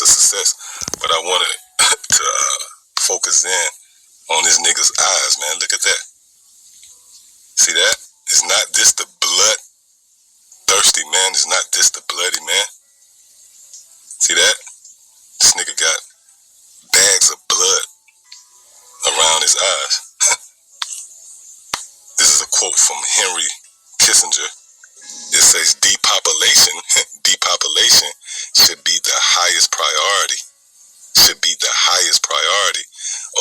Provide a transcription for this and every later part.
to success. But I wanted to focus in on this nigga's eyes, man. Look at that. See that? It's not this the blood-thirsty man. It's not this the bloody man. See that? This nigga got bags of blood around his eyes. This is a quote from Henry Kissinger. It says, depopulation should be the highest priority. Should be the highest priority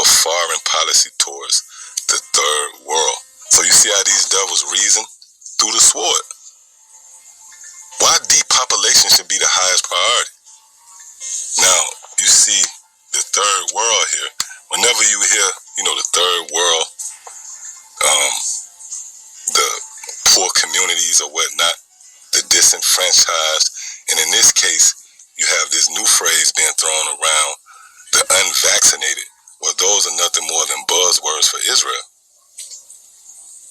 of foreign policy towards the third world. So you see how these devils reason through the sword. Why depopulation should be the highest priority? Now, you see the third world here. Whenever you hear, the third world, the poor communities or whatnot, the disenfranchised, and in this case, you have this new phrase being thrown around, the unvaccinated. Well, those are nothing more than buzzwords for Israel.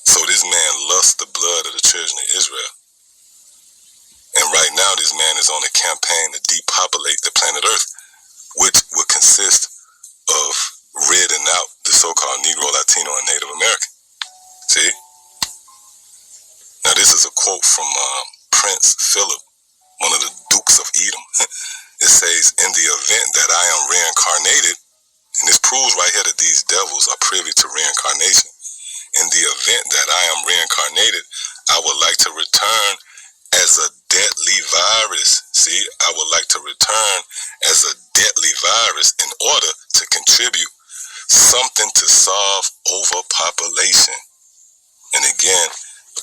So this man lusts the blood of the children of Israel. And right now, this man is on a campaign to depopulate the planet Earth, which would consist of ridding out the so-called Negro, Latino, and Native American. See? Now, this is a quote from Prince Philip, one of the Dukes of Edom. It says, in the event that I am reincarnated, and this proves right here that these devils are privy to reincarnation. In the event that I am reincarnated, I would like to return as a deadly virus. See, I would like to return as a deadly virus in order to contribute something to solve overpopulation. And again,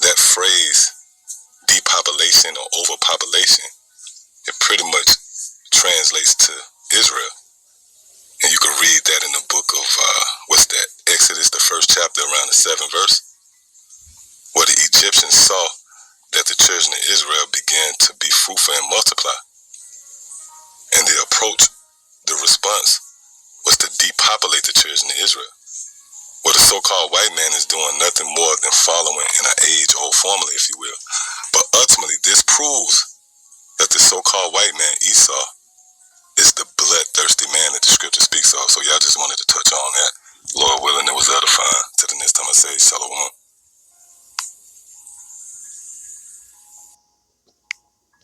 that phrase, depopulation or overpopulation, it pretty much translates to Israel. And you can read that in the book of, Exodus, the 1st chapter, around the 7th verse, where the Egyptians saw that the children of Israel began to be fruitful and multiply. And the approach, the response, was to depopulate the children of Israel. Well, the so-called white man is doing nothing more than following in an age-old formula, if you will. But ultimately, this proves that the so-called white man, Esau, is the bloodthirsty man that the scripture speaks of. So y'all just wanted to touch on that. Lord willing, it was edifying. Till the next time I say shalom.